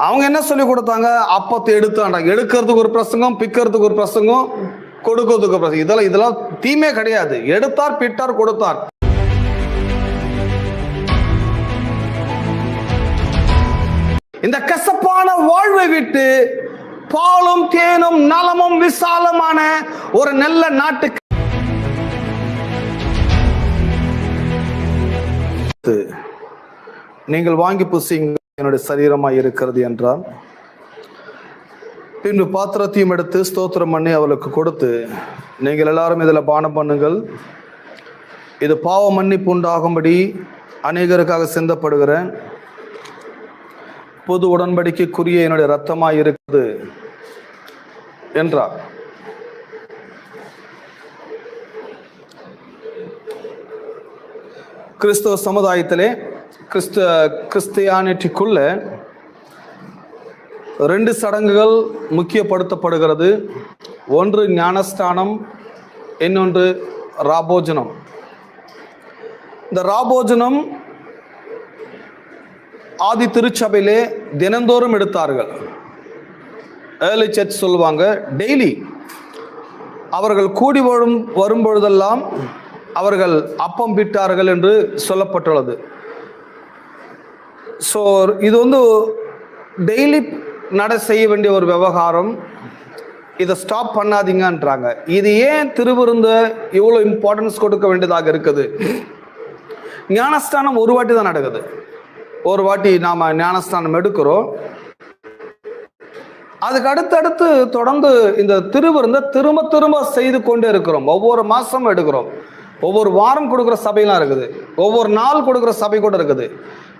அவங்க என்ன சொல்லி கொடுத்தாங்க? அப்பத்தை எடுத்தாண்டாங்க. எடுக்கிறதுக்கு ஒரு பிரசங்கம், பிக்கிறதுக்கு ஒரு பிரசங்கம், கொடுக்கிறதுக்கு ஒரு பிரசங்கம். இதெல்லாம் தீமே கிடையாது. எடுத்தார், பிட்டார், கொடுத்தார். இந்த கசப்பான வாழ்வை விட்டு பாலும் தேனும் நலமும் விசாலமான ஒரு நல்ல நாட்டுக்கு நீங்கள் வாங்கி புசிங்க, என்னுடைய சரீரமாய் இருக்கிறது என்றால், பின்பு பாத்திரத்தையும் எடுத்து ஸ்தோத்திரம் பண்ணி அவளுக்கு கொடுத்து, நீங்கள் எல்லாரும் இதில் பானம் பண்ணுங்கள், இது பாவ மன்னிப்பு உண்டாகும்படி அநேகருக்காக சிந்தப்படுகிற பொது உடன்படிக்கைக்குரிய என்னுடைய இரத்தமாய் இருக்கிறது என்றார். கிறிஸ்தவ சமுதாயத்திலே கிறிஸ்டியானிட்டிக்குள்ள 2 சடங்குகள் முக்கியப்படுத்தப்படுகிறது. ஒன்று ஞானஸ்தானம், இன்னொன்று ராபோஜனம். இந்த ராபோஜனம் ஆதி திருச்சபையிலே தினந்தோறும் எடுத்தார்கள். ஏர்லி சர்ச் சொல்லுவாங்க, டெய்லி அவர்கள் கூடி வரும்பொழுதெல்லாம் அவர்கள் அப்பம் பிட்டார்கள் என்று சொல்லப்பட்டுள்ளது. ஸோ இது டெய்லி செய்ய வேண்டிய ஒரு விவகாரம். இதை ஸ்டாப் பண்ணாதீங்கன்றாங்க. இது ஏன் திருவிருந்த இவ்வளோ இம்பார்ட்டன்ஸ் கொடுக்க வேண்டியதாக இருக்குது? ஞானஸ்தானம் ஒரு வாட்டி தான் நடக்குது. ஒரு வாட்டி நாம் ஞானஸ்தானம் எடுக்கிறோம். அதுக்கு அடுத்தடுத்து தொடர்ந்து இந்த திருவிருந்த திரும்ப திரும்ப செய்து கொண்டே இருக்கிறோம். ஒவ்வொரு மாதமும் எடுக்கிறோம். ஒவ்வொரு வாரம் கொடுக்குற சபையெல்லாம் இருக்குது. ஒவ்வொரு நாள் கொடுக்குற சபை கூட இருக்குது.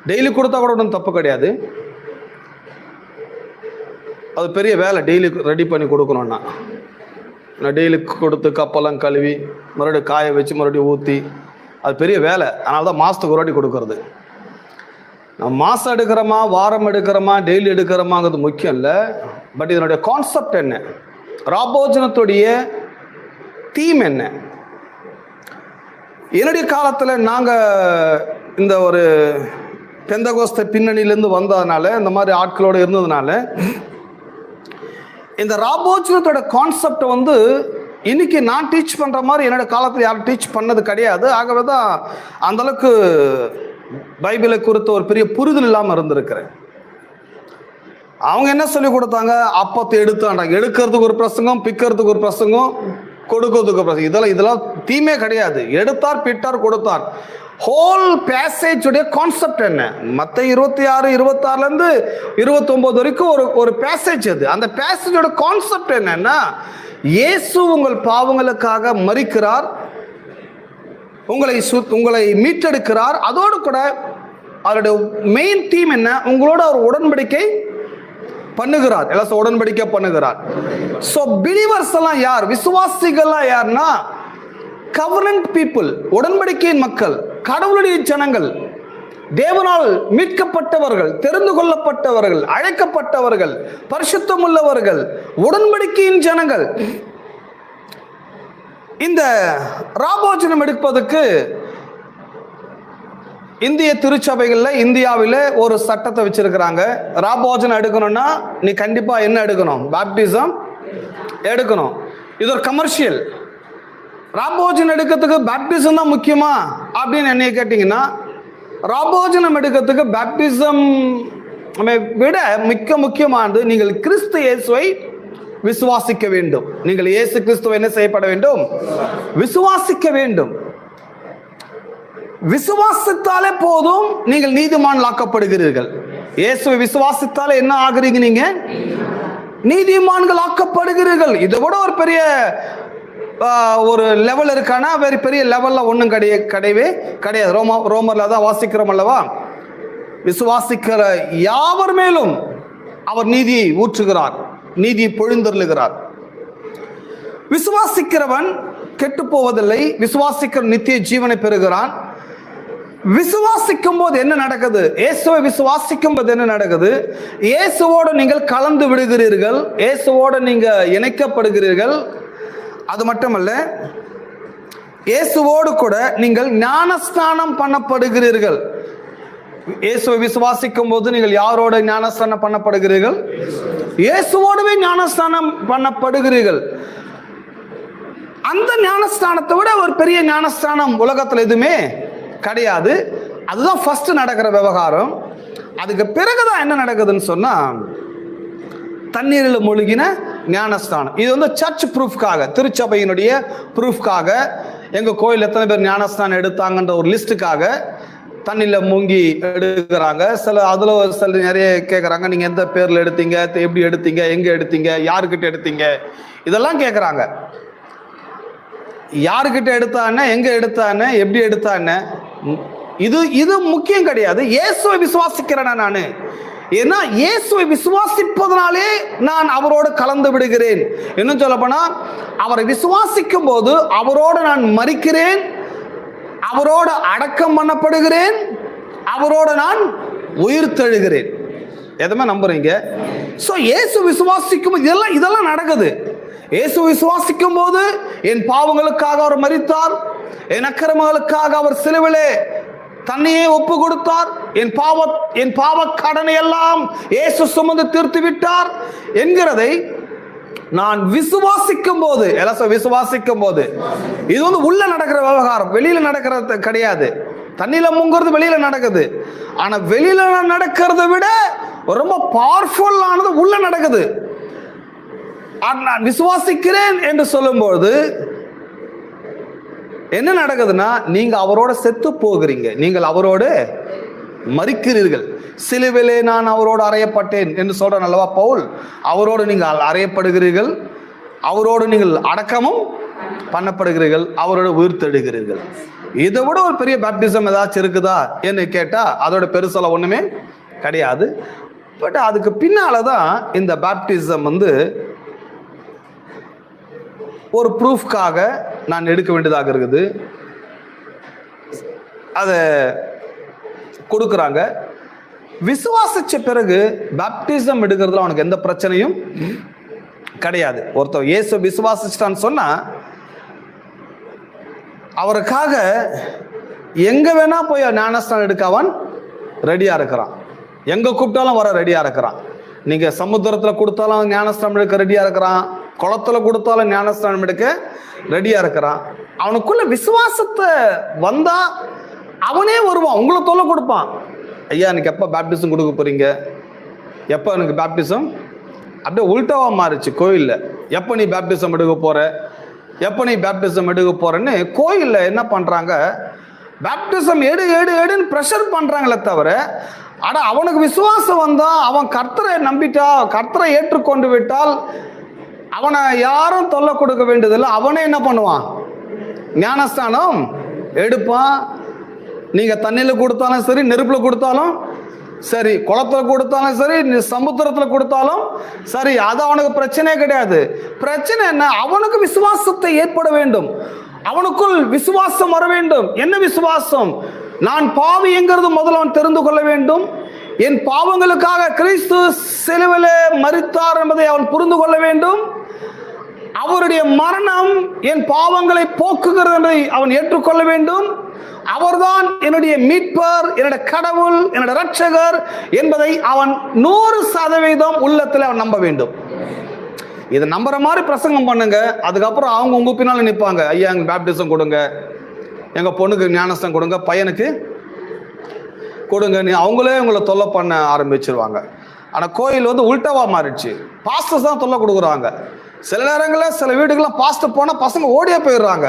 டெய்லி கொடுத்தா கூட ஒன்றும் தப்பு கிடையாது. அது பெரிய வேலை. டெய்லி ரெடி பண்ணி கொடுக்கணும்னா டெய்லி கொடுத்து கப்பெல்லாம் கழுவி மறுபடியும் காய வச்சு மறுபடியும் ஊற்றி, அது பெரிய வேலை. அதனால தான் மாதத்துக்கு ஒரு வாட்டி கொடுக்கறது. மாதம் எடுக்கிறோமா, வாரம் எடுக்கிறோமா, டெய்லி எடுக்கிறோமாங்கிறது முக்கியம் இல்லை. பட் இதனுடைய கான்செப்ட் என்ன? ராபோஜனத்துடைய தீம் என்ன? என்னுடைய காலத்தில் நாங்கள் இந்த ஒரு பெந்தகோஸ்த பின்னணியிலேருந்து வந்ததுனால, இந்த மாதிரி ஆட்களோடு இருந்ததுனால, இந்த ராபோஜனத்தோட கான்செப்டை இன்னைக்கு நான் டீச் பண்ணுற மாதிரி என்னோட காலத்தில் யாரும் டீச் பண்ணது கிடையாது. ஆகவே தான் அந்தளவுக்கு பைபிளை குறித்த ஒரு பெரிய புரிதல் இல்லாமல் இருந்திருக்கிறேன். அவங்க என்ன சொல்லி கொடுத்தாங்க? அப்பத்தை எடுத்தாண்டாங்க. எடுக்கிறதுக்கு ஒரு பிரசங்கம், பிக்கிறதுக்கு ஒரு பிரசங்கம், கொடுக்கிறதுக்கு ஒரு பிரசங்கம். இதெல்லாம் தீமே கிடையாது. எடுத்தார், பிட்டார், கொடுத்தார். ஹோல் பேசேஜ் உடைய கான்செப்ட் என்ன? மத்தேயு 26, 26 29 வரைக்கும் ஒரு பேசேஜ். அது அந்த பேசேஜோட கான்செப்ட் என்னன்னா, இயேசு உங்கள் பாவங்களுக்காக மரிக்கிறார், உங்களை மீட்டெடுக்கிறார். அதோடு கூட அவருடைய மெயின் தீம் என்ன? உங்களோட ஒரு உடன்படிக்கை பண்ணுகிறார். எல்லாம் உடன்படிக்கை பண்ணுகிறார். சோ பிலீவர்ஸ் எல்லாம் யார்? விசுவாசிகள்லாம் யார்னா கவர்னன்ட் பீப்புள், உடன்படிக்கையின் மக்கள், கடவுளுடைய ஜனங்கள், தேவனால் மீட்கப்பட்டவர்கள், தெரிந்து கொள்ளப்பட்டவர்கள், அழைக்கப்பட்டவர்கள், பரிசுத்தம் உள்ளவர்கள், உடன்படிக்கையின் ஜனங்கள். இந்த ராபோஜனம் எடுப்பதற்கு இந்திய திருச்சபைகளில், இந்தியாவில் ஒரு சட்டத்தை வச்சிருக்கிறாங்க. ராபோஜனம் எடுக்கணும்னா நீ கண்டிப்பா என்ன எடுக்கணும்? பேப்டிசம் எடுக்கணும். இது ஒரு கமர்ஷியல். ராபோஜனம் எடுக்கிறதுக்கு பேப்டிசம் தான் முக்கியமா அப்படின்னு என்னைய கேட்டீங்கன்னா, ராபோஜனம் எடுக்கிறதுக்கு பேப்டிசம் விட மிக முக்கியமானது நீங்கள் கிறிஸ்து இயேசுவை விசுவாசிக்க வேண்டும். நீங்கள் இயேசு கிறிஸ்துவை என்ன செய்யப்பட வேண்டும்? விசுவாசிக்க வேண்டும். விசுவாசித்தாலே போதும், நீங்கள் நீதிமான்களாக்கப்படுகிறீர்கள். இயேசுவை விசுவாசித்தாலே என்ன ஆகுறீங்க? நீங்க நீதிமான்கள் ஆக்கப்படுகிறீர்கள். இதை விட ஒரு பெரிய ஒரு லெவல் இருக்கானா? வேறு பெரிய லெவல்ல ஒன்றும் கிடையவே கிடையாது. ரோமர்ல தான் வாசிக்கிறோம் அல்லவா? விசுவாசிக்கிற யாவர் மேலும் அவர் நீதியை ஊற்றுகிறார், நீதியை பொழிந்தருளுகிறார். விசுவாசிக்கிறவன் கெட்டு போவதில்லை, விசுவாசிக்கிற நித்திய ஜீவனை பெறுகிறான். விசுவாசிக்கும் போது என்ன நடக்குது? இயேசுவை விசுவாசிக்கும் போது என்ன நடக்குது? இயேசுவோடு நீங்கள் கலந்து விடுகிறீர்கள், இயேசுவோடு நீங்க இணைக்கப்படுகிறீர்கள். அது மட்டுமல்ல, இயேசுவோடு கூட நீங்கள் ஞானஸ்நானம் பண்ணப்படுகிறீர்கள். இயேசுவை விசுவாசிக்கும் போது நீங்கள் யாரோட ஞானஸ்தானம் பண்ணப்படுகிறீர்கள்? இயேசுவோடவே ஞானஸ்தானம் பண்ணப்படுகிறீர்கள். அந்த ஞானஸ்தானத்தை விட ஒரு பெரிய ஞானஸ்தானம் உலகத்தில் எதுவுமே கிடையாது. அதுதான் ஃபர்ஸ்ட் நடக்கிற விவகாரம். அதுக்கு பிறகுதான் என்ன நடக்குதுன்னு சொன்னா தண்ணீரில் மூழ்கின ஞானஸ்தானம். இது வந்து சர்ச் ப்ரூஃப்காக, திருச்சபையினுடைய ப்ரூஃப்காக, எங்க கோயில் எத்தனை பேர் ஞானஸ்தானம் எடுத்தாங்கன்ற ஒரு லிஸ்டுக்காக தண்ணியில் மூங்கி எடுக்கிறாங்க. அதுல நிறைய கேட்குறாங்க, நீங்க எந்த பேர்ல எடுத்தீங்க, எப்படி எடுத்தீங்க, எங்க எடுத்தீங்க, யாருக்கிட்ட எடுத்தீங்க, இதெல்லாம் கேட்குறாங்க. யாருக்கிட்ட எடுத்தான்னு, எங்க எடுத்தான்னு, எப்படி எடுத்தான்னு, இது முக்கியம் கிடையாது. இயேசுவை விசுவாசிக்கிறேன் நானு. ஏன்னா இயேசுவை விசுவாசிப்பதனாலே நான் அவரோடு கலந்து விடுகிறேன். என்ன சொல்ல போனா, அவரை விசுவாசிக்கும் போது அவரோடு நான் மரிக்கிறேன், அவரோடு அடக்கம் பண்ணப்படுகிறேன், அவரோடு நான் உயிர் தெழுகிறேன். எதுவுமே நம்புறீங்க? சோ இயேசு விசுவாசிக்கும் இதெல்லாம் நடக்குது. இயேசு விசுவாசிக்கும் போது என் பாவங்களுக்காக அவர் மரித்தார், என் அக்கிரமங்களுக்காக அவர் சிலுவிலே தன்னையே ஒப்பு கொடுத்தார், என் பாவ கடனை எல்லாம் இயேசு சுமந்து தீர்த்து விட்டார் என்கிறதை நான் விசுவாசிக்கும் போது, விசுவாசிக்கும் போது, இது வந்து உள்ள நடக்கிற விவகாரம், வெளியில நடக்கிறது கிடையாது. தண்ணியில முங்குறது வெளியில நடக்குது. ஆனா வெளியில நடக்கிறத விட ரொம்ப பவர்ஃபுல்லானது உள்ள நடக்குது. நான் விசுவாசிக்கிறேன் என்று சொல்லும்போது என்ன நடக்குதுன்னா, நீங்க அவரோட செத்து போகிறீங்க, நீங்கள் அவரோடு மரிக்கிறீர்கள். சிலுவிலே நான் அவரோடு அறையப்பட்டேன் என்று சொல்றேன் அல்லவா பவுல். அவரோடு நீங்கள் அறையப்படுகிறீர்கள், அவரோடு நீங்கள் அடக்கமும் பண்ணப்படுகிறீர்கள், அவரோட உயிர் தெழுகிறீர்கள். இதை விட ஒரு பெரிய பேப்டிசம் ஏதாச்சும் இருக்குதா என்று கேட்டா அதோட பெருசல ஒண்ணுமே கிடையாது. பட் அதுக்கு பின்னாலதான் இந்த பேப்டிசம் வந்து ஒரு ப்ரூஃப்காக நான் எடுக்க வேண்டியதாக இருக்குது. அதை கொடுக்குறாங்க. விசுவாசிச்ச பிறகு பேப்டிசம் எடுக்கிறதுல அவனுக்கு எந்த பிரச்சனையும் கிடையாது. ஒருத்தர் இயேசு விசுவாசிச்சிட்டான்னு சொன்னா அவருக்காக எங்க வேணா போய் ஞானஸ்தானம் எடுக்க அவன் ரெடியா இருக்கிறான். எங்க கூப்பிட்டாலும் வர ரெடியா இருக்கிறான். நீங்க சமுத்திரத்துல கொடுத்தாலும் ஞானஸ்தானம் எடுக்க ரெடியா இருக்கிறான், குளத்துல கொடுத்தாலும் ஞானஸ்தானம் எடுக்க ரெடியா இருக்கிறான். அவனுக்குள்ள விசுவாசத்தை வந்தா அவனே வருவான், உங்களை தொல்லை கொடுப்பான். ஐயா எனக்கு எப்போ பேப்டிசம் கொடுக்க போறீங்க, எப்போ எனக்கு பேப்டிசம், அப்படியே உல்டாவா மாறிச்சு கோயிலில். எப்போ நீ பேப்டிசம் எடுக்க போற, எப்போ நீ பேப்டிசம் எடுக்க போறன்னு கோயிலில் என்ன பண்றாங்க, பேப்டிசம் எடுன்னு ப்ரெஷர் பண்றாங்களே தவிர, ஆனா அவனுக்கு விசுவாசம் வந்தா, அவன் கர்த்தரை நம்பிட்டா, கர்த்தரை ஏற்றுக்கொண்டு விட்டால் அவனை யாரும் தொல்லை கொடுக்க வேண்டியதில்லை. அவனே என்ன பண்ணுவான், ஞானஸ்தானம் எடுப்பான். நீங்க தண்ணியில கொடுத்தாலும் சரி, நெருப்புல கொடுத்தாலும் சரி, குளத்துல கொடுத்தாலும் சரி, சமுத்திரத்துல கொடுத்தாலும் சரி, அது அவனுக்கு பிரச்சனையே கிடையாது. பிரச்சனை என்ன, அவனுக்கு விசுவாசத்தை ஏற்பட வேண்டும், அவனுக்குள் விசுவாசம் வர வேண்டும். என்ன விசுவாசம்? நான் பாவிங்கிறது முதல்ல அவன் தெரிந்து கொள்ள வேண்டும். என் பாவங்களுக்காக கிறிஸ்து சிலுவிலே மரித்தார் என்பதை அவன் புரிந்து கொள்ள வேண்டும். அவருடைய மரணம் என் பாவங்களை போக்குகிறது என்பதை அவன் ஏற்றுக்கொள்ள வேண்டும். அவர்தான் என்னுடைய மீட்பர், என்னுடைய கடவுள், என்னுடைய ரட்சகர் என்பதை அவன் 100% உள்ளத்தில் அவன் நம்ப வேண்டும். இதை நம்புற மாதிரி பிரசங்கம் பண்ணுங்க. அதுக்கப்புறம் அவங்க உங்க பின்னால நிற்பாங்க, ஐயா எங்க பேப்டிசம் கொடுங்க, எங்க பொண்ணுக்கு ஞானஸ்தானம் கொடுங்க, பையனுக்கு கொடுங்க, நீ அவங்களே உங்களை தொல்லை பண்ண ஆரம்பிச்சிருவாங்க. ஆனா கோயில் வந்து உல்டாவா மாறிடுச்சு. பாஸ்டர்ஸ் தான் தொல்லை கொடுக்குறாங்க. சில நேரங்களில் சில வீட்டுக்கெல்லாம் பாஸ்டர் போனா பசங்க ஓடியே போயிடுறாங்க.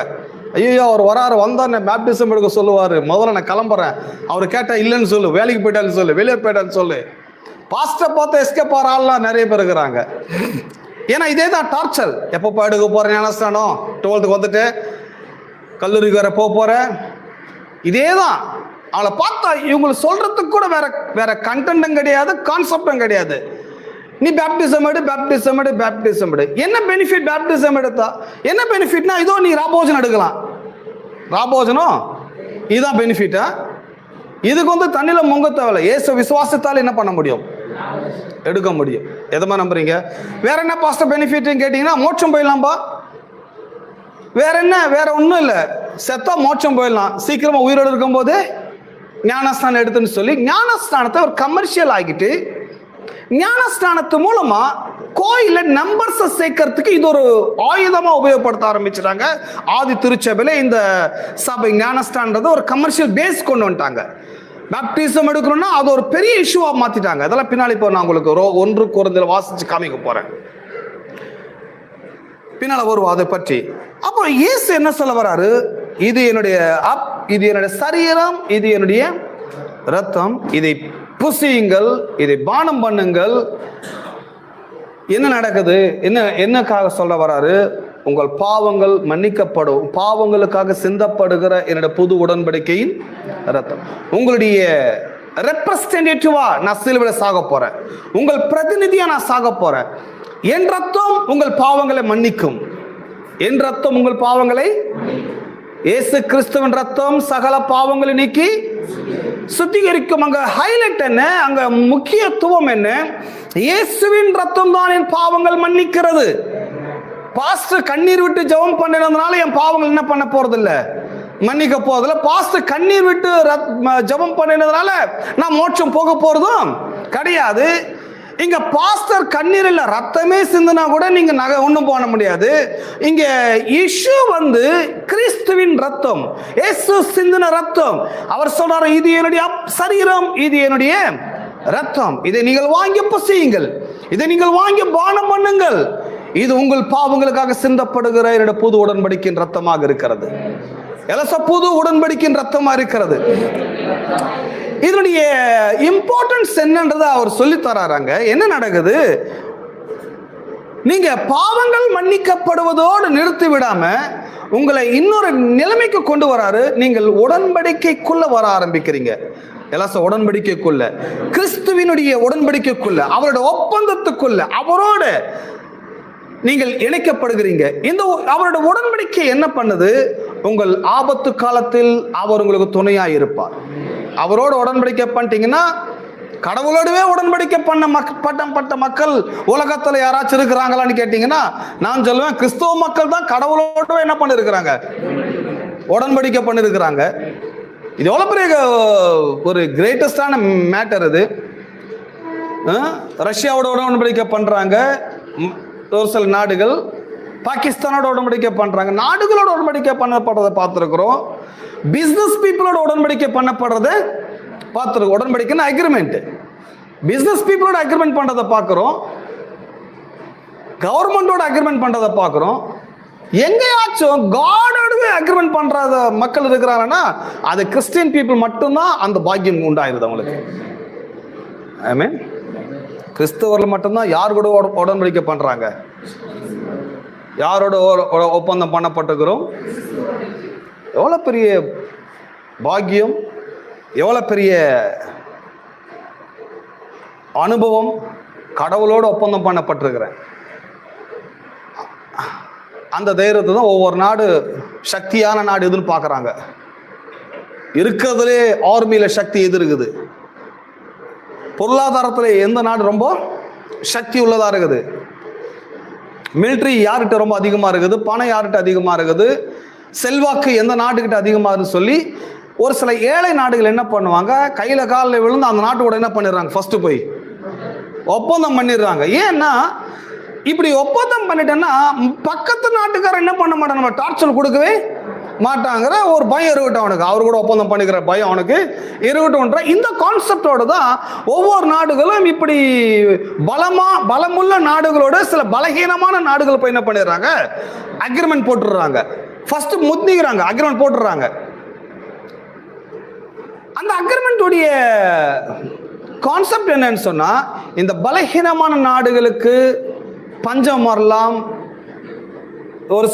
ஐயோ அவர் வராரு, வந்தா பேப்டிசம் எடுக்க சொல்லுவாரு, முதல்ல நான் கிளம்புறேன், அவர் கேட்டா இல்லைன்னு சொல்லு, வேலைக்கு போயிட்டான்னு சொல்லு, வெளியே போயிட்டான்னு சொல்லு. பாஸ்டர் பார்த்து எஸ்கேப் ஆகிற ஆள்லாம் நிறைய பேர் இருக்கிறாங்க. ஏன்னா இதே தான் டார்ச்சர். எப்பப்போ எடுக்க போறேன் ஞானஸ்தானம், 12th வந்துட்டு கல்லூரிக்கு வேற போற, இதே தான். அவளை பார்த்தா இவங்களுக்கு சொல்றதுக்கு கூட வேற கண்டென்ட்டும் கிடையாது, கான்செப்டும் கிடையாது. நீ பேப்டிசம் எடு, பேப்டிசம் எடு, பேப்டிசம் எடு. என்ன பெனிஃபிட் பேப்டிசம் எடுத்தா? என்ன பெனிஃபிட்னா, இதோ நீ ராபோஜனம் எடுக்கலாம். ராபோஜனம் இதுதான் பெனிஃபிட்டா? இதுக்கு வந்து தண்ணியில முங்க தேவையில்ல. இயேசு விசுவாசத்தால் என்ன பண்ண முடியும், எடுக்க முடியும். எதமா நம்புறீங்க? வேற என்ன பாஸ்டர் பெனிஃபிட் கேட்டீங்கன்னா, மோட்சம் போயிடலாம்பா. வேற என்ன, வேற ஒன்றும் இல்லை. செத்தா மோட்சம் போயிடலாம். சீக்கிரமா உயிரோடு இருக்கும் போது ஞானஸ்தானம் எடுத்துன்னு சொல்லி ஞானஸ்தானத்தை ஒரு கமர்ஷியல் ஆகிட்டு ஞானஸ்தானத்து மூலமா கோயில நம்பர்ஸ் சேர்க்கறதுக்கு இது ஒரு ஆயுதமா உபயோகப்படுத்த ஆரம்பிச்சிட்டாங்க. ஆதி திருச்சபையில இந்த சபை ஞானஸ்தானது ஒரு கமர்ஷியல் பேஸ் கொண்டு வந்துட்டாங்க. பேப்டிசம் எடுக்கணும்னா அது ஒரு பெரிய இஷ்யூவா மாத்திட்டாங்க. அதெல்லாம் பின்னாடி இப்போ நான் உங்களுக்கு 1 கொரிந்தியர் வாசிச்சு காமிக்க போறேன், பின்னால வருவோம் அதை பற்றி. அப்போ இயேசு என்ன சொல்ல வராரு? இது என்னுடைய இது என்னுடைய சரீரம், இது என்னுடைய ரத்தம், இதை புசியுங்கள், இதை பானம் பண்ணுங்கள். என்ன நடக்குது? என்னக்காக சொல்ல வராரு? உங்கள் பாவங்கள் மன்னிக்கப்படும், பாவங்களுக்காக சிந்தப்படுகிற என்னுடைய புது உடன்படிக்கையின் ரத்தம். உங்களுடைய ரெப்ரசன்டேட்டிவா நான் சிலுவையில சாக போறேன், உங்கள் பிரதிநிதியா நான் சாக போறேன். என் ரத்தம் உங்கள் பாவங்களை மன்னிக்கும், என் ரத்தம் உங்கள் பாவங்களை, இயேசு கிறிஸ்துவின் ரத்தம் சகல பாவங்களை நீக்கி சுத்திகரிக்கும். அங்க ஹைலைட் என்ன, அங்க முக்கியத்துவம் என்ன? இயேசுவின் ரத்தம் தான் என் பாவங்கள் மன்னிக்கிறது. பாஸ்டர் கண்ணீர் விட்டு ஜெபம் பண்ணினதுனால என் பாவங்கள் என்ன பண்ண போறது இல்ல, மன்னிக்க போறதில்ல. பாஸ்டர் கண்ணீர் விட்டு ஜெபம் பண்ணினதுனால நான் மோட்சம் போக போறதும் கிடையாது. இங்க பாஸ்டர் கண்ணீர் இல்ல, ரத்தமே சிந்தினா கூட நீங்க ஒண்ணும் பண்ண முடியாது. இங்க இஷ்யூ வந்து கிறிஸ்துவின் ரத்தம், இயேசு சிந்தின ரத்தம். அவர் சொல்றாரு, இது என்னுடைய சரீரம், இது என்னுடைய ரத்தம், இதை நீங்கள் வாங்கி புசியுங்கள், இதை நீங்கள் வாங்கி பானம் பண்ணுங்கள், இது உங்கள் பாவங்களுக்காக சிந்தப்படுகிற என்னுடைய புது உடன்படிக்கையின் ரத்தமாக இருக்கிறது. புது உடன்படிக்கையின் ரத்தமா இருக்கிறது. இதனுடைய இம்பார்ட்டன்ஸ் என்னன்றதை அவர் சொல்லி தராங்க. என்ன நடக்குது? நீங்க பாவங்கள் மன்னிக்கப்படுவதோடு நிறுத்தி விடாம உங்களை இன்னொரு நிலைமைக்கு கொண்டு வராரு. நீங்கள் உடன்படிக்கைக்குள்ள வர ஆரம்பிக்கிறீங்க. உடன்படிக்கைக்குள்ள, கிறிஸ்துவினுடைய உடன்படிக்கைக்குள்ள, அவருடைய ஒப்பந்தத்துக்குள்ள அவரோட நீங்கள் இணைக்கப்படுகிறீங்க. இந்த அவருடைய உடன்படிக்கை என்ன பண்ணுது? உங்கள் ஆபத்து காலத்தில் அவர் உங்களுக்கு துணையாய் இருப்பார். அவரோட உடன்படிக்கை பண்ணிட்டீங்கன்னா, கடவுளோடவே உடன்படிக்கை பட்ட மக்கள் உலகத்துல யாராச்சும் இருக்கிறாங்களான்னு கேட்டீங்கன்னா நான் சொல்லுவேன், கிறிஸ்தவ மக்கள் தான் கடவுளோடவே என்ன பண்ணிருக்கிறாங்க, உடன்படிக்கை பண்ணிருக்கிறாங்க. இது எவ்வளவு பெரிய ஒரு கிரேட்டஸ்டான மேட்டர். இது ரஷ்யாவோட உடன்படிக்கை பண்றாங்க ஒரு சில நாடுகள், பாகிஸ்தானோட உடன்படிக்கை பண்றாங்க, நாடுகளோட உடன்படிக்கை பண்ணப்படுறதை பார்த்துருக்கிறோம். பிசினஸ் பீப்புளோட உடன்படிக்கை பண்ணப்படுறதை பார்த்துருக்கோம். உடன்படிக்கைன்னு அக்ரிமெண்ட், பிசினஸ் பீப்புளோட அக்ரிமெண்ட் பண்றதை பார்க்கிறோம், கவர்மெண்டோட அக்ரிமெண்ட் பண்றதை பார்க்கிறோம். எங்கேயாச்சும் காடோடவே அக்ரிமெண்ட் பண்ற மக்கள் இருக்கிறாங்கன்னா அது கிறிஸ்டியன் பீப்புள் மட்டும்தான் அந்த பாக்கியம் உண்டாயிருது அவங்களுக்கு. ஆமென். கிறிஸ்தவர்கள் மட்டும்தான் யார் கூட உடன்படிக்கை பண்றாங்க, யாரோட ஒப்பந்தம் பண்ணப்பட்டிருக்கிறோம். எவ்வளவு பெரிய பாக்கியம், எவ்வளவு பெரிய அனுபவம். கடவுளோட ஒப்பந்தம் பண்ணப்பட்டிருக்கிறேன். அந்த தைரியத்தை தான் ஒவ்வொரு நாடு சக்தியான நாடு எதுன்னு பார்க்குறாங்க. இருக்கிறதுலே ஆர்மியில சக்தி எது இருக்குது, பொருளாதாரத்தில் எந்த நாடு ரொம்ப சக்தி உள்ளதா இருக்குது, மிலிட்ரி யார்கிட்ட ரொம்ப அதிகமா இருக்குது, பணம் யார்கிட்ட அதிகமா இருக்குது, செல்வாக்கு எந்த நாட்டுக்கிட்ட அதிகமா இருக்குன்னு சொல்லி ஒரு சில ஏழை நாடுகள் என்ன பண்ணுவாங்க, கையில காலில் விழுந்து அந்த நாட்டோட என்ன பண்ணிடுறாங்க, ஃபர்ஸ்ட் போய் ஒப்பந்தம் பண்ணிடுறாங்க. ஏன்னா இப்படி ஒப்பந்தம் பண்ணிட்டேன்னா பக்கத்து நாட்டுக்காரர் என்ன பண்ண மாட்டாங்க, நம்ம டார்ச்சர் கொடுக்கவே மாட்டாங்கிற ஒரு பயம் இருக்கட்டும் அவனுக்கு, அவர் கூட ஒப்பந்தம் பண்ணிக்கிற பயம் அவனுக்கு இருக்கட்டும்ன்ற இந்த கான்செப்டோட தான் ஒவ்வொரு நாடுகளும் இப்படி பலமுள்ள நாடுகளோட சில பலகீனமான நாடுகள் போய் என்ன பண்ணிடுறாங்க, அக்ரிமெண்ட் போட்டுடுறாங்க. ஃபர்ஸ்ட் முத்திக்கிறாங்க, அக்ரிமெண்ட் போட்டுடுறாங்க. அந்த அக்ரிமெண்ட்டுடைய கான்செப்ட் என்னன்னு சொன்னா, இந்த பலகீனமான நாடுகளுக்கு பஞ்சம் வரலாம், ஒரு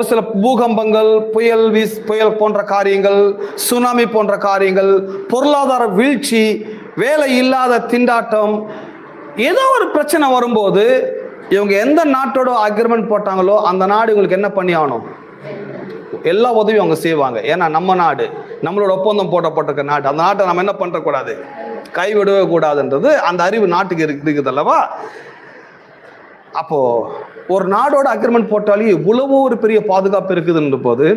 சில பூகம்பங்கள், புயல் போன்ற காரியங்கள், சுனாமி போன்ற காரியங்கள், பொருளாதார வீழ்ச்சி, வேலை இல்லாத திண்டாட்டம், ஏதோ ஒரு பிரச்சனை வரும்போது இவங்க எந்த நாட்டோட அக்ரிமெண்ட் போட்டாங்களோ அந்த நாடு இவங்களுக்கு என்ன பண்ணி ஆகணும், எல்லா உதவியும் அவங்க செய்வாங்க. ஏன்னா நம்ம நாடு, நம்மளோட ஒப்பந்தம் போட்டப்பட்டிருக்க நாடு, அந்த நாட்டை நம்ம என்ன பண்ணக்கூடாது, கைவிடவே கூடாதுன்றது அந்த அறிவு நாட்டுக்கு இருக்குது அல்லவா. அப்போ ஒரு நாடோட அக்ரிமெண்ட் போட்டாலே இவ்வளவு ஒரு பெரிய பாதுகாப்பு இருக்குதுன்ற போது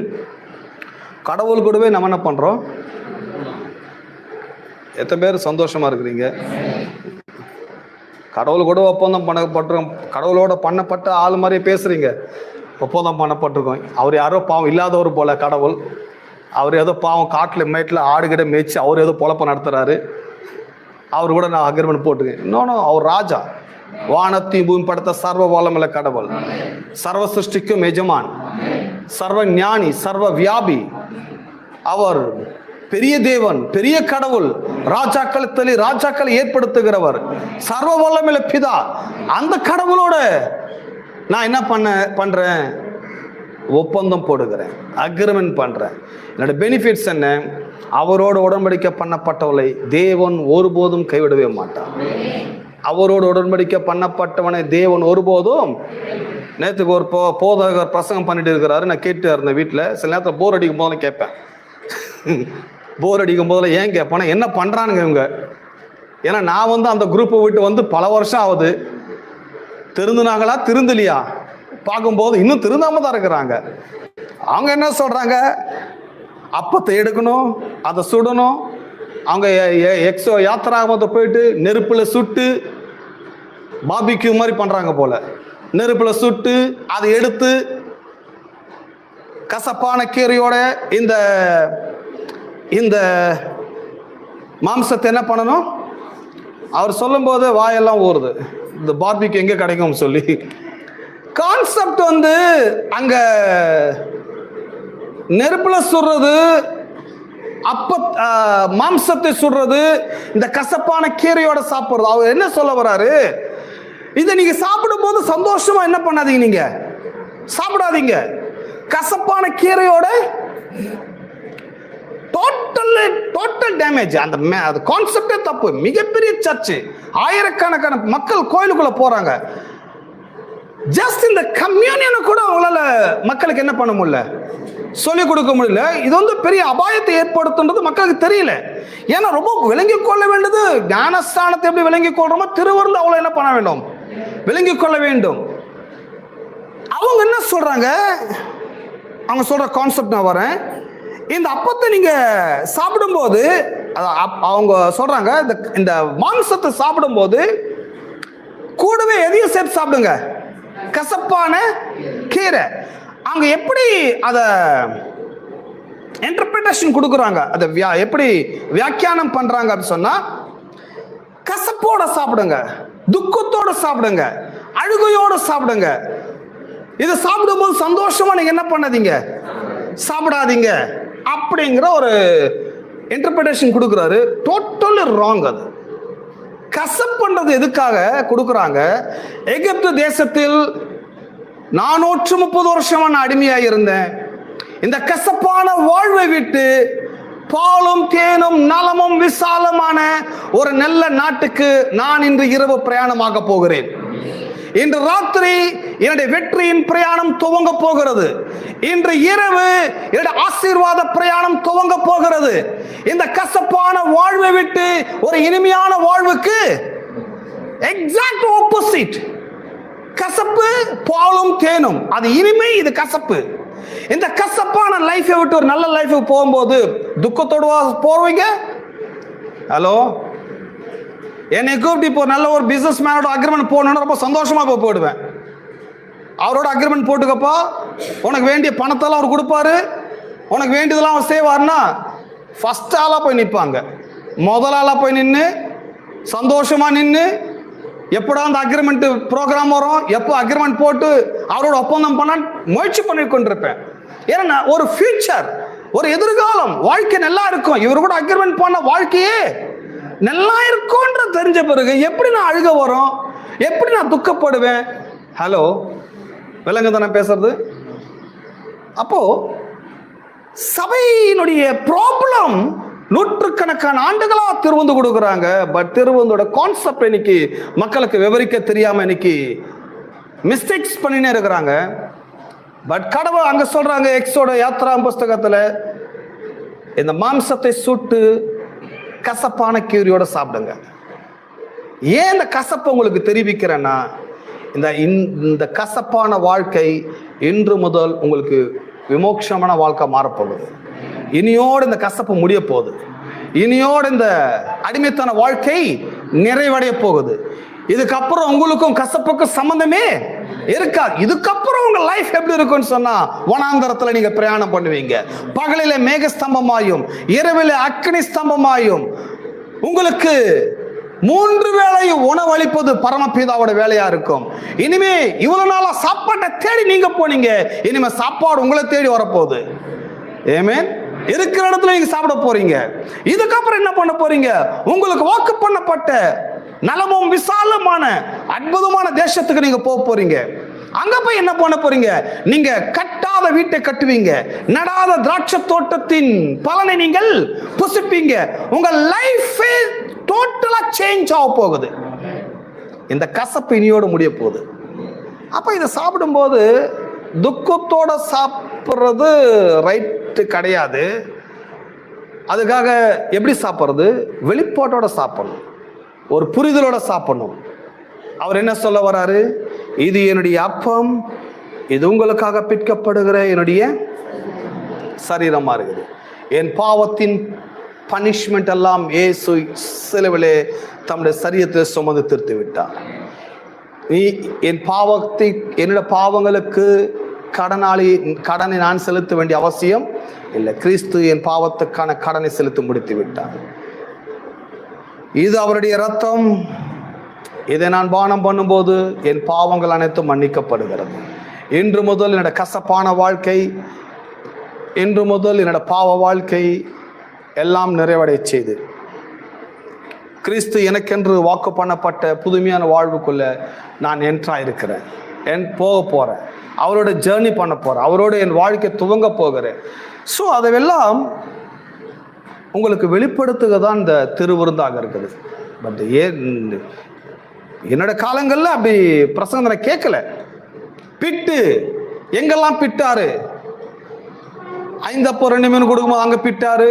கடவுள் கூடவே நம்ம என்ன பண்றோம்? எத்தனை பேர் சந்தோஷமா இருக்கிறீங்க? கடவுள் கூட ஒப்பந்தம் பண்ணப்பட்டிருக்கோம். கடவுளோட பண்ணப்பட்ட ஆள் மாதிரியே பேசுறீங்க. ஒப்பந்தம் பண்ணப்பட்டிருக்கோம். அவர் யாரோ பாவம் இல்லாதவர் போல கடவுள். அவர் ஏதோ பாவம் காட்டில் மேட்டில் ஆடுகிட மேய்ச்சி அவர் ஏதோ பொழப்ப நடத்துறாரு. அவர் கூட நான் அக்ரிமெண்ட் போட்டுக்கேன். இன்னொன்று, அவர் ராஜா, வானத்தையும் பூமி படைத்த சர்வ வல்லமையுள்ள கடவுள், சர்வ சிருஷ்டிக்கும் எஜமான், சர்வ ஞானி, சர்வ வியாபி. அவர் பெரிய தேவன், பெரிய கடவுள், ராஜாக்களை ஏற்படுத்துகிறவர், சர்வ வல்லமையுள்ள பிதா. அந்த கடவுளோட நான் என்ன பண்றேன்? ஒப்பந்தம் போடுகிறேன், அக்ரிமெண்ட் பண்றேன். என்னோட பெனிஃபிட்ஸ் என்ன? அவரோட உடன்படிக்கை பண்ணப்பட்டவளை தேவன் ஒருபோதும் கைவிடவே மாட்டார். அவரோட உடன்படிக்கை பண்ணப்பட்டவனை தேவன் ஒருபோதும். நேற்றுக்கு ஒரு போதகர் பிரசங்கம் பண்ணிட்டு இருக்கிறாரு. நான் கேட்டு இருந்தேன் வீட்டில். சில நேரத்தில் போர் அடிக்கும் போது கேட்பேன். போர் அடிக்கும் போதில் ஏன் கேட்பேன்னா, என்ன பண்றானுங்க இவங்க? ஏன்னா நான் அந்த குரூப்பை விட்டு பல வருஷம் ஆகுது. திருந்துனாங்களா திருந்தலையா பார்க்கும்போது இன்னும் திருந்தாம தான் இருக்கிறாங்க. அவங்க என்ன சொல்றாங்க? அப்பத்தை எடுக்கணும், அதை சுடணும். அவங்க யாத்திராமத்தை போயிட்டு நெருப்புல சுட்டு பாபிக்யூ மாதிரி பண்றாங்க போல. நெருப்புல சுட்டு அதை எடுத்து கசப்பான கீரையோட இந்த இந்த மாம்சத்தை என்ன பண்ணணும்? அவர் சொல்லும் போது வாயெல்லாம் ஊறுது. இந்த பார்பிக்யூ எங்க கிடைக்கும் சொல்லி. கான்செப்ட் அங்க நெருப்புல சுடுறது, மாம்சத்தை சுடுறது, இந்த கசப்பான கீரையோட சாப்பிடுறது. அவர் என்ன சொல்ல வராரு? இதை நீங்க சாப்பிடும் போது சந்தோஷமா என்ன பண்ணாதீங்க, நீங்க சாப்பிடாதீங்க. கசப்பான கீரையோட டோட்டல் டேமேஜ். அந்த கான்செப்டே தப்பு. மிகப்பெரிய சர்ச்சு, ஆயிரக்கணக்கான மக்கள் கோயிலுக்குள்ள போறாங்க. ஜஸ்ட் இந்த கம்யூனியனை கூட அவங்களால மக்களுக்கு என்ன பண்ண முடியல, சொல்லிக் கொடுக்க முடியல. இது பெரிய அபாயத்தை ஏற்படுத்துன்றது மக்களுக்கு தெரியல. ஏன்னா ரொம்ப விளங்கிக் கொள்ள வேண்டியது ஞானஸ்தானத்தை எப்படி விளங்கிக் கொள்றோமோ திருவருள் அவ்வளவு என்ன பண்ண வேண்டும், விளங்கிக் கொள்ள வேண்டும். அவங்க என்ன சொல்றாங்க? அவங்க சொல்ற கான்செப்ட் நான் வரேன். இந்த அப்பத்தை நீங்க சாப்பிடும்போது அவங்க சொல்றாங்க, இந்த மாம்சத்தை சாப்பிடும்போது கூடவே எதையும் சேர்த்து சாப்பிடுங்க, கசப்பான கீரை. அவங்க எப்படி அத இன்டர்பிரேஷன் கொடுக்குறாங்க, அதை எப்படி வியாக்கியானம் பண்றாங்க அப்படின்னு சொன்னா, கசப்போட சாப்பிடுங்க, துக்கத்தோட சாப்பிடுங்க, அழுகையோட சாப்பிடுங்க. இதை சாப்பிடும்போது சந்தோஷமா நீங்க என்ன பண்ணாதீங்க, சாப்பிடாதீங்க அப்படிங்கிற ஒரு இன்டர்பிரேஷன் கொடுக்குறாரு. Totally wrong. அது கசப்புன்றது எதுக்காக கொடுக்குறாங்க? எகிப்து தேசத்தில் 430 வருஷமா நான் அடிமையாக இருந்தேன். இந்த கசப்பான வாழ்வை விட்டு பாலும் தேனும் நலமும் விசாலமான ஒரு நல்ல நாட்டுக்கு நான் இன்று இரவு பிரயாணமாக போகிறேன். இன்று ராத்திரி என்னுடைய வெற்றியின் பிரயாணம் துவங்க போகிறது. இன்று இரவு என்னுடைய ஆசீர்வாத பிரயாணம் துவங்க போகிறது. இந்த கசப்பான வாழ்வை விட்டு ஒரு இனிமையான வாழ்வுக்கு எக்ஸாக்ட் ஆப்போசிட். கசப்பு பாலும் தேனும், அது இனிமை, இது கசப்பு. இந்த கசப்பான லைஃபை விட்டு ஒரு நல்ல லைஃபுக்கு போகும்போது துக்கத்தோடு போவீங்க. ஹலோ, என்னை கூப்பிட்டு இப்போ நல்ல ஒரு பிசினஸ் மேனோட அக்ரிமெண்ட் போடணும்னு ரொம்ப சந்தோஷமாக போயிடுவேன். அவரோட அக்ரிமெண்ட் போட்டுக்கப்பா, உனக்கு வேண்டிய பணத்தெல்லாம் அவர் கொடுப்பாரு, உனக்கு வேண்டியதெல்லாம் அவர் செய்வார்னா ஃபர்ஸ்ட் ஆளா போய் நிற்பாங்க. முதல் ஆளா போய் நின்று சந்தோஷமா நின்று எப்படா அந்த அக்ரிமெண்ட் ப்ரோக்ராம் வரும், எப்போ அக்ரிமெண்ட் போட்டு அவரோட ஒப்பந்தம் பண்ண முயற்சி பண்ணி கொண்டிருப்பேன். ஏன்னா ஒரு ஃபியூச்சர், ஒரு எதிர்காலம், வாழ்க்கை நல்லா இருக்கும். இவர் கூட அக்ரிமெண்ட் பண்ண வாழ்க்கையே நல்லா இருக்கும்ன்ற தெரிஞ்ச பிறகு எப்படி நான் அழுக வரும், எப்படி நான் துக்கப்படுவேன்? ஹலோ, விலங்கு தானே பேசுறது. அப்போ சபையினுடைய ப்ராப்ளம் நூற்றுக்கணக்கான ஆண்டுகளா திருவந்து கொடுக்குறாங்க. பட் திருவந்தோட கான்செப்ட் இன்னைக்கு மக்களுக்கு விவரிக்க தெரியாம இன்னைக்கு மிஸ்டேக்ஸ் பண்ணினே இருக்கிறாங்க. பட் கடவுள் அங்க சொல்றாங்க, எக்ஸோட யாத்ரா புஸ்தகத்துல, இந்த மாம்சத்தை சுட்டு கசப்பான கீரையோட சாப்பிடுங்க. ஏன் இந்த கசப்பை உங்களுக்கு தெரிவிக்கிறேன்னா, இந்த கசப்பான வாழ்க்கை இன்று முதல் உங்களுக்கு விமோட்சமான வாழ்க்கை மாறப்போகுது. இனியோடு இந்த கசப்பு முடிய போகுது. இனியோடு இந்த அடிமைத்தன வாழ்க்கை நிறைவடைய போகுது. இதுக்கப்புறம் உங்களுக்கும் கசப்புக்கும் சம்பந்தமே இருக்காது. இதுக்கப்புறம் உங்க லைஃப் எப்படி இருக்கும்னு சொன்னா, வனாந்தரத்துல நீங்க பிரயாணம் பண்ணுவீங்க. பகலிலே மேக ஸ்தம்பமாயும் இரவிலே அக்னி ஸ்தம்பமாயும் உங்களுக்கு 3 வேளையும் உணவளிப்பது பரமபிதாவோட வேலையா இருக்கும். இனிமே இவ்வளவு நாளா சாப்பாட்டை தேடி நீங்க போனீங்க, இனிமே சாப்பாடு உங்களை தேடி வரப்போகுது. ஆமென். இருக்கிற இடத்துல நீங்க சாப்பிட போறீங்க. இதுக்கப்புறம் என்ன பண்ண போறீங்க? உங்களுக்கு வாக்கு பண்ணப்பட்ட நலமும் விசாலமான அற்புதமான தேசத்துக்கு நீங்க போக போறீங்க. அங்க போய் என்ன பண்ண போறீங்க? நீங்க கட்டாத வீட்டை கட்டுவீங்க, நடாத திராட்சை தோட்டத்தின் பலனை நீங்கள் புசிப்பீங்க. உங்க லைஃப் டோட்டலா சேஞ்ச் ஆக போகுது. இந்த கசப்பு இனியோடு முடிய போகுது. அப்ப இதை சாப்பிடும்போது துக்கத்தோட சாப்பிட்றது ரைட்டு கிடையாது. அதுக்காக எப்படி சாப்பிட்றது? வெளிப்பாட்டோட சாப்பிடணும், ஒரு புரிதலோட சாப்பிடணும். அவர் என்ன சொல்ல வராரு? இது என்னுடைய அப்பம், இது உங்களுக்காக பிற்கப்படுகிற என்னுடைய சரீரமா இருக்குது. என் பாவத்தின் பனிஷ்மெண்ட் எல்லாம் இயேசு சிலுவிலே தம்முடைய சரீரத்தில் சுமந்து தீர்த்து விட்டார். நீ என் பாவத்தை, என்னோட பாவங்களுக்கு கடனை நான் செலுத்த வேண்டிய அவசியம் இல்லை. கிறிஸ்து என் பாவத்துக்கான கடனை செலுத்தி முடித்து விட்டார். இது அவருடைய ரத்தம். இதை நான் பானம் பண்ணும்போது என் பாவங்கள் அனைத்தும் மன்னிக்கப்படுகிறது. இன்று முதல் என்னோட கசப்பான வாழ்க்கை, இன்று முதல் என்னோட பாவ வாழ்க்கை எல்லாம் நிறைவடை செய்து கிறிஸ்து எனக்கென்று வாக்கு பண்ணப்பட்ட புதுமையான வாழ்வுக்குள்ள நான் என்ட்ராயிருக்கிறேன், போக போறேன், அவரோட ஜேர்னி பண்ண போறேன், அவரோட என் வாழ்க்கை துவங்க போகிறேன். ஸோ அதெல்லாம் உங்களுக்கு வெளிப்படுத்துக தான் இந்த திருவிருந்தாக இருக்குது. பட் என்னோட காலங்களில் அப்படி பிரசங்க நான் கேட்கல. பிட்டு எங்கெல்லாம் பிட்டாரு? 5 அப்போ 2 மீன் கொடுக்கும்போது அங்கே பிட்டாரு,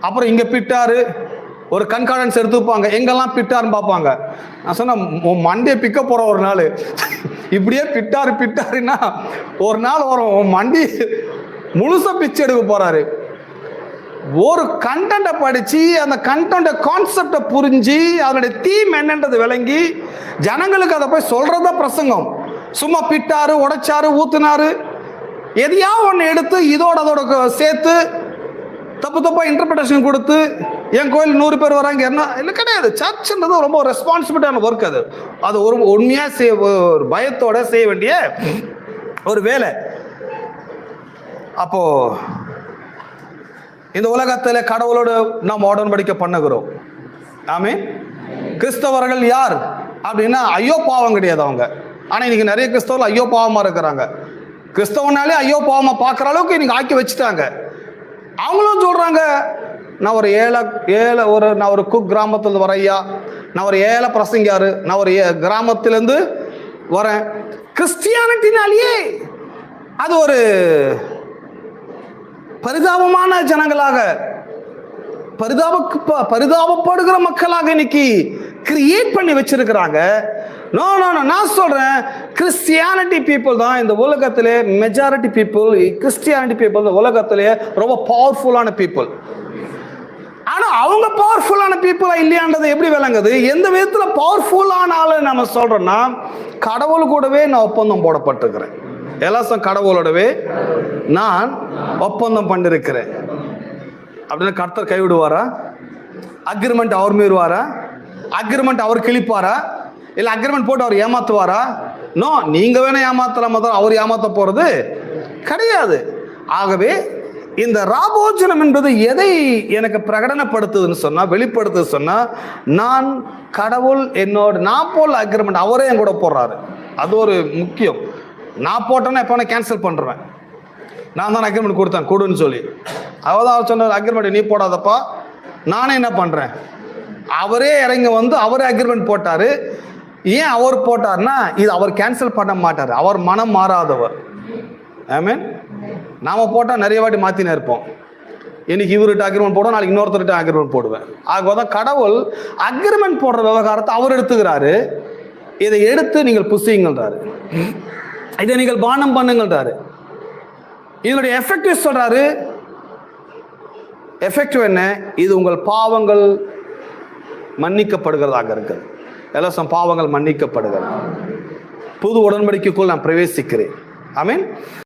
அப்புறம் இங்கே பிட்டாரு. ஒரு கண்காணன்ஸ் எடுத்துப்பாங்க, எங்கெல்லாம் பிட்டாருன்னு பார்ப்பாங்க. நான் சொன்னேன், மண்டே பிக்க போகிற ஒரு நாள் இப்படியே பிட்டாருன்னா ஒரு நாள் வரும் மண்டி முழுசா பிச்சு எடுக்க போறாரு. ஒரு கண்டென்ட்டை படிச்சு அந்த கண்டென்ட் கான்செப்டை புரிஞ்சு அதனுடைய தீம் என்னன்றது விளங்கி ஜனங்களுக்கு அதை போய் சொல்றதா பிரசங்கம். சும்மா பிட்டாரு, உடைச்சாரு, ஊத்துனாரு, எதையா ஒன்று எடுத்து அதோட சேர்த்து தப்பா இன்டர்பிரேஷன் கொடுத்து என் கோயில் 100 பேர் வராங்க என்ன இல்லை கிடையாது. சர்ச்ன்றது ரொம்ப ரெஸ்பான்சிபிலிட்டியான ஒர்க். அது ஒரு உண்மையா ஒரு பயத்தோட செய்ய வேண்டிய ஒரு வேலை. அப்போ இந்த உலகத்தில் கடவுளோடு நாம் உடன்படிக்கை பண்ணுகிறோம். ஆமென். கிறிஸ்தவர்கள் யார் அப்படின்னா ஐயோ பாவம் கிடையாது அவங்க. ஆனால் இன்னைக்கு நிறைய கிறிஸ்தவர்கள் ஐயோ பாவமாக இருக்கிறாங்க. கிறிஸ்தவனாலே ஐயோ பாவமாக பார்க்குற அளவுக்கு இன்னைக்கு ஆக்கி வச்சுட்டாங்க. அவங்களும் சொல்கிறாங்க, நான் ஒரு குக் கிராமத்துலேருந்து வரேன் ஐயா, நான் ஒரு ஏழை பிரசங்கியாரு, நான் ஒரு கிராமத்திலேருந்து வரேன். கிறிஸ்டியானிட்டினாலேயே அது ஒரு பரிதாபமான ஜனங்களாக, பரிதாபப்படுகிற மக்களாக இன்னைக்கு கிரியேட் பண்ணி வச்சிருக்கிறாங்க. நோ, நான் சொல்றேன், கிறிஸ்டியானிட்டி பீப்புள் தான் இந்த உலகத்திலே மெஜாரிட்டி பீப்புள். கிறிஸ்டியானிட்டி பீப்புள் இந்த உலகத்திலே ரொம்ப பவர்ஃபுல்லான பீப்புள். ஆனா அவங்க பவர்ஃபுல்லான பீப்புளா இல்லையான்றது எப்படி விளங்குது? எந்த விதத்துல பவர்ஃபுல்லான ஆளு நம்ம சொல்றோம்னா, கடவுள் கூடவே நான் ஒப்பந்தம் போடப்பட்டிருக்கிறேன். எல்லாரும் கடவுளோடவே நான் ஒப்பந்தம் பண்ணிருக்கிறேன் அப்படின்னு கர்த்தர் கைவிடுவாரா? அக்ரிமெண்ட் அவர் மீறுவாரா? அக்ரிமெண்ட் அவர் கிழிப்பாரா? இல்ல அக்ரிமெண்ட் போட்டு அவர் ஏமாத்துவாரா? நோ, நீங்க வேணா ஏமாத்தலாம தான் அவர் ஏமாத்த போறது கிடையாது. ஆகவே இந்த ராபோஜனம் என்பது எதை எனக்கு பிரகடனப்படுத்துதுன்னு சொன்னா, வெளிப்படுத்துது சொன்னா, நான் கடவுள் என்னோட நான் போல அக்ரிமெண்ட் அவரே என் கூட போடுறாரு. அது ஒரு முக்கியம். நான் போட்டேன்னா எப்போ கேன்சல் பண்ணுறேன். நான் தான் அக்ரிமெண்ட் கொடுத்தேன் கொடுன்னு சொல்லி. அவதான் சொன்ன அக்ரிமெண்ட் நீ போடாதப்பா, நானே என்ன பண்ணுறேன், அவரே இறங்கி வந்து அவரே அக்ரிமெண்ட் போட்டார். ஏன் அவர் போட்டார்னா, இது அவர் கேன்சல் பண்ண மாட்டார், அவர் மனம் மாறாதவர். ஆமென். நாம் போட்டால் நிறைய வாட்டி மாற்றினே இருப்போம். இன்னைக்கு இவர்கிட்ட அக்ரிமெண்ட் போடுவோம், நாளைக்கு இன்னொருத்தர்கிட்ட அக்ரிமெண்ட் போடுவேன். ஆகதான் கடவுள் அக்ரிமெண்ட் போடுற விவகாரத்தை அவர் எடுத்துக்கிறாரு. இதை எடுத்து நீங்கள் புசிங்கன்றாரு, இதை நீங்கள் பானம் பண்ணுங்கன்றாரு. இதனுடைய எஃபெக்டிவ் சொல்றாரு, எஃபெக்டிவ் என்ன? இது உங்கள் பாவங்கள் மன்னிக்கப்படுகிறதாக இருக்குது. எல்லாம் பாவங்கள் மன்னிக்கப்படுகிறது. புது உடன்படிக்கைக்குள் நான் பிரவேசிக்கிறேன். ஆமென்.